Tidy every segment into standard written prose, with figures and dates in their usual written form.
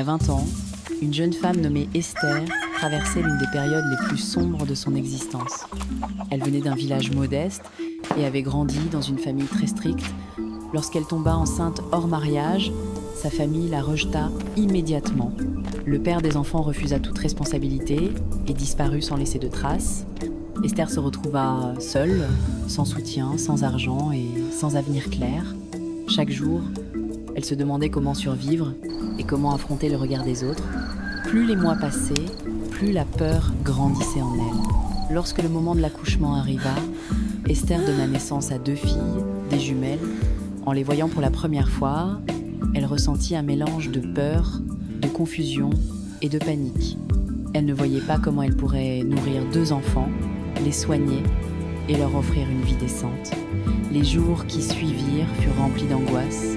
À 20 ans, une jeune femme nommée Esther traversait l'une des périodes les plus sombres de son existence. Elle venait d'un village modeste et avait grandi dans une famille très stricte. Lorsqu'elle tomba enceinte hors mariage, sa famille la rejeta immédiatement. Le père des enfants refusa toute responsabilité et disparut sans laisser de traces. Esther se retrouva seule, sans soutien, sans argent et sans avenir clair. Chaque jour, elle se demandait comment survivre et comment affronter le regard des autres. Plus les mois passaient, plus la peur grandissait en elle. Lorsque le moment de l'accouchement arriva, Esther donna naissance à 2 filles, des jumelles. En les voyant pour la première fois, elle ressentit un mélange de peur, de confusion et de panique. Elle ne voyait pas comment elle pourrait nourrir 2 enfants, les soigner et leur offrir une vie décente. Les jours qui suivirent furent remplis d'angoisse.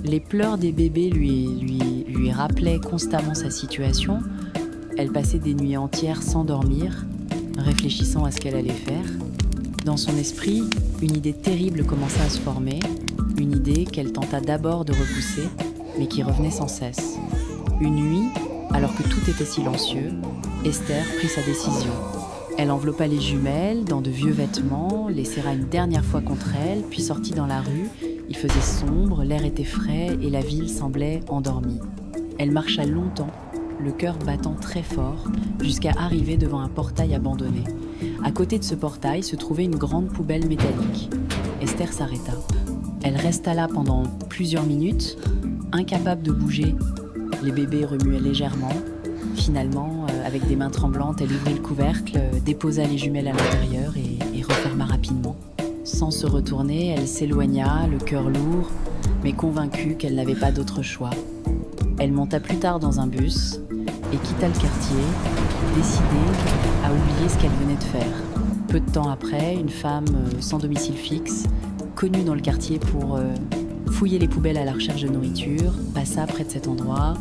Les pleurs des bébés lui rappelaient constamment sa situation. Elle passait des nuits entières sans dormir, réfléchissant à ce qu'elle allait faire. Dans son esprit, une idée terrible commença à se former, une idée qu'elle tenta d'abord de repousser, mais qui revenait sans cesse. Une nuit, alors que tout était silencieux, Esther prit sa décision. Elle enveloppa les jumelles dans de vieux vêtements, les serra une dernière fois contre elle, puis sortit dans la rue. Il faisait sombre, l'air était frais et la ville semblait endormie. Elle marcha longtemps, le cœur battant très fort, jusqu'à arriver devant un portail abandonné. À côté de ce portail se trouvait une grande poubelle métallique. Esther s'arrêta. Elle resta là pendant plusieurs minutes, incapable de bouger. Les bébés remuaient légèrement. Finalement, avec des mains tremblantes, elle ouvrit le couvercle, déposa les jumelles à l'intérieur et referma rapidement. Sans se retourner, elle s'éloigna, le cœur lourd, mais convaincue qu'elle n'avait pas d'autre choix. Elle monta plus tard dans un bus et quitta le quartier, décidée à oublier ce qu'elle venait de faire. Peu de temps après, une femme sans domicile fixe, connue dans le quartier pour fouiller les poubelles à la recherche de nourriture, passa près de cet endroit.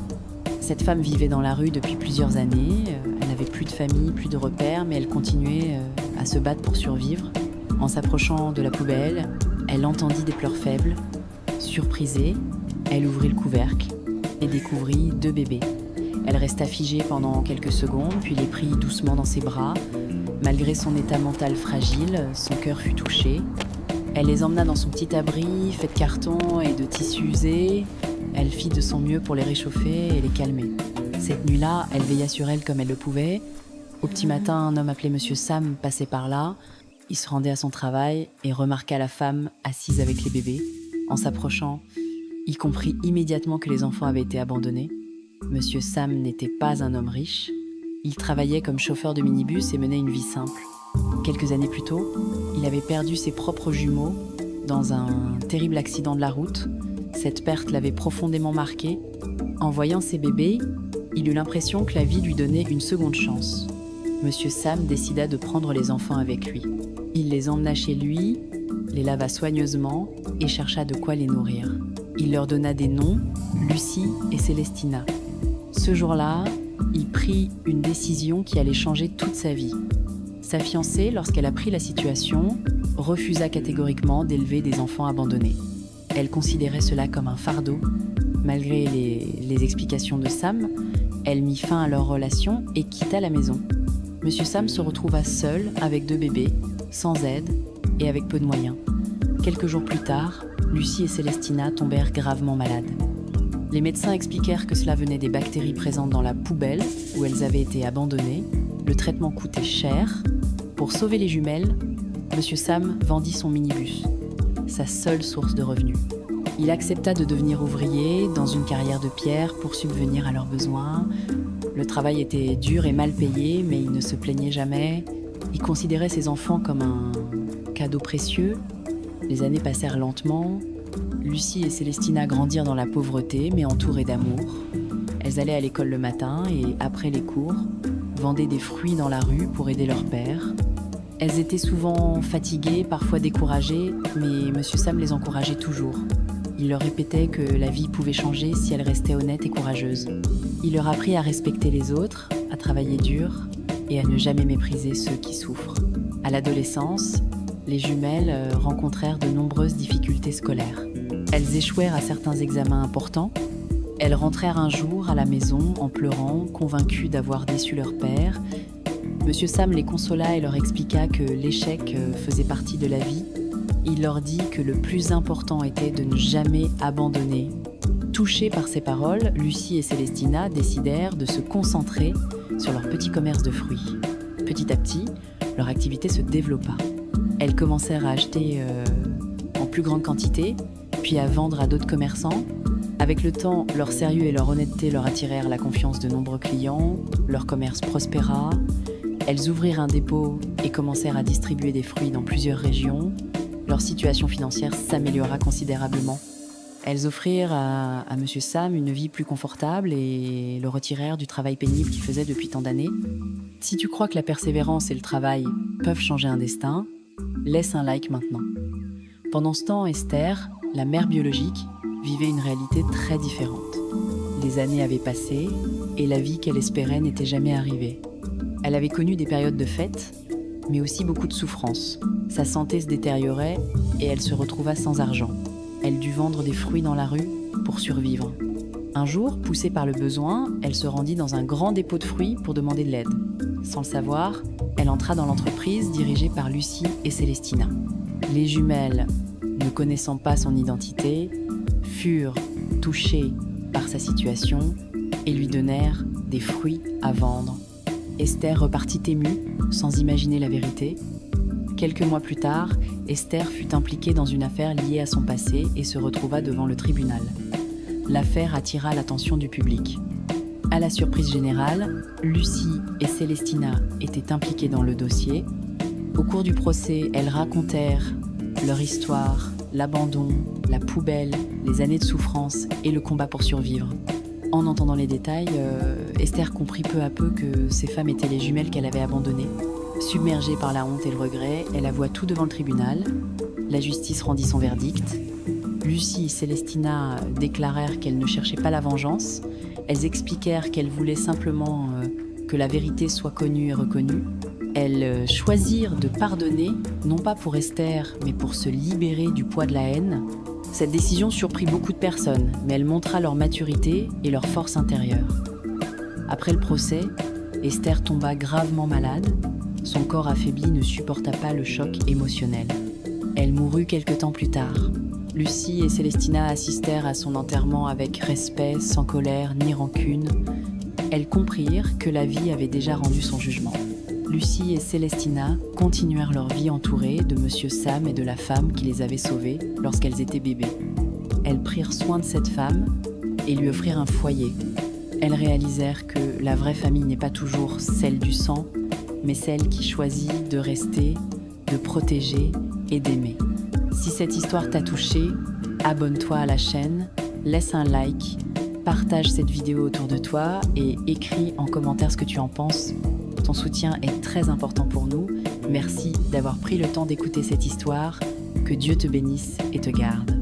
Cette femme vivait dans la rue depuis plusieurs années. Elle n'avait plus de famille, plus de repères, mais elle continuait à se battre pour survivre. En s'approchant de la poubelle, elle entendit des pleurs faibles. Surprisée, elle ouvrit le couvercle et découvrit 2 bébés. Elle resta figée pendant quelques secondes, puis les prit doucement dans ses bras. Malgré son état mental fragile, son cœur fut touché. Elle les emmena dans son petit abri, fait de carton et de tissu usé. Elle fit de son mieux pour les réchauffer et les calmer. Cette nuit-là, elle veilla sur elles comme elle le pouvait. Au petit matin, un homme appelé Monsieur Sam passait par là. Il se rendait à son travail et remarqua la femme assise avec les bébés. En s'approchant, il comprit immédiatement que les enfants avaient été abandonnés. Monsieur Sam n'était pas un homme riche. Il travaillait comme chauffeur de minibus et menait une vie simple. Quelques années plus tôt, il avait perdu ses propres jumeaux dans un terrible accident de la route. Cette perte l'avait profondément marqué. En voyant ses bébés, il eut l'impression que la vie lui donnait une seconde chance. Monsieur Sam décida de prendre les enfants avec lui. Il les emmena chez lui, les lava soigneusement et chercha de quoi les nourrir. Il leur donna des noms, Lucie et Célestina. Ce jour-là, il prit une décision qui allait changer toute sa vie. Sa fiancée, lorsqu'elle apprit la situation, refusa catégoriquement d'élever des enfants abandonnés. Elle considérait cela comme un fardeau. Malgré les explications de Sam, elle mit fin à leur relation et quitta la maison. Monsieur Sam se retrouva seul avec 2 bébés, sans aide et avec peu de moyens. Quelques jours plus tard, Lucie et Célestina tombèrent gravement malades. Les médecins expliquèrent que cela venait des bactéries présentes dans la poubelle où elles avaient été abandonnées. Le traitement coûtait cher. Pour sauver les jumelles, Monsieur Sam vendit son minibus, sa seule source de revenus. Il accepta de devenir ouvrier dans une carrière de pierre pour subvenir à leurs besoins. Le travail était dur et mal payé, mais il ne se plaignait jamais. Il considérait ses enfants comme un cadeau précieux. Les années passèrent lentement. Lucie et Célestina grandirent dans la pauvreté, mais entourées d'amour. Elles allaient à l'école le matin et, après les cours, vendaient des fruits dans la rue pour aider leur père. Elles étaient souvent fatiguées, parfois découragées, mais Monsieur Sam les encourageait toujours. Il leur répétait que la vie pouvait changer si elles restaient honnêtes et courageuses. Il leur apprit à respecter les autres, à travailler dur et à ne jamais mépriser ceux qui souffrent. À l'adolescence, les jumelles rencontrèrent de nombreuses difficultés scolaires. Elles échouèrent à certains examens importants, Elles rentrèrent un jour à la maison en pleurant, convaincues d'avoir déçu leur père. Monsieur Sam les consola et leur expliqua que l'échec faisait partie de la vie. Il leur dit que le plus important était de ne jamais abandonner. Touchées par ces paroles, Lucie et Célestina décidèrent de se concentrer sur leur petit commerce de fruits. Petit à petit, leur activité se développa. Elles commencèrent à acheter en plus grande quantité, puis à vendre à d'autres commerçants. Avec le temps, leur sérieux et leur honnêteté leur attirèrent la confiance de nombreux clients, leur commerce prospéra. Elles ouvrirent un dépôt et commencèrent à distribuer des fruits dans plusieurs régions. Leur situation financière s'améliora considérablement. Elles offrirent à Monsieur Sam une vie plus confortable et le retirèrent du travail pénible qu'il faisait depuis tant d'années. Si tu crois que la persévérance et le travail peuvent changer un destin, laisse un like maintenant. Pendant ce temps, Esther, la mère biologique, vivait une réalité très différente. Les années avaient passé et la vie qu'elle espérait n'était jamais arrivée. Elle avait connu des périodes de fête, mais aussi beaucoup de souffrances. Sa santé se détériorait et elle se retrouva sans argent. Elle dut vendre des fruits dans la rue pour survivre. Un jour, poussée par le besoin, elle se rendit dans un grand dépôt de fruits pour demander de l'aide. Sans le savoir, elle entra dans l'entreprise dirigée par Lucie et Célestina. Les jumelles, ne connaissant pas son identité, furent touchées par sa situation et lui donnèrent des fruits à vendre. Esther repartit émue, sans imaginer la vérité. Quelques mois plus tard, Esther fut impliquée dans une affaire liée à son passé et se retrouva devant le tribunal. L'affaire attira l'attention du public. À la surprise générale, Lucie et Célestina étaient impliquées dans le dossier. Au cours du procès, elles racontèrent leur histoire, l'abandon, la poubelle, les années de souffrance et le combat pour survivre. En entendant les détails, Esther comprit peu à peu que ces femmes étaient les jumelles qu'elle avait abandonnées. Submergée par la honte et le regret, elle avoua tout devant le tribunal. La justice rendit son verdict. Lucie et Célestina déclarèrent qu'elles ne cherchaient pas la vengeance. Elles expliquèrent qu'elles voulaient simplement que la vérité soit connue et reconnue. Elles choisirent de pardonner, non pas pour Esther, mais pour se libérer du poids de la haine. Cette décision surprit beaucoup de personnes, mais elle montra leur maturité et leur force intérieure. Après le procès, Esther tomba gravement malade. Son corps affaibli ne supporta pas le choc émotionnel. Elle mourut quelque temps plus tard. Lucie et Célestina assistèrent à son enterrement avec respect, sans colère ni rancune. Elles comprirent que la vie avait déjà rendu son jugement. Lucie et Célestina continuèrent leur vie entourées de Monsieur Sam et de la femme qui les avait sauvées lorsqu'elles étaient bébés. Elles prirent soin de cette femme et lui offrirent un foyer. Elles réalisèrent que la vraie famille n'est pas toujours celle du sang, mais celle qui choisit de rester, de protéger et d'aimer. Si cette histoire t'a touché, abonne-toi à la chaîne, laisse un like, partage cette vidéo autour de toi et écris en commentaire ce que tu en penses. Ton soutien est très important pour nous. Merci d'avoir pris le temps d'écouter cette histoire. Que Dieu te bénisse et te garde.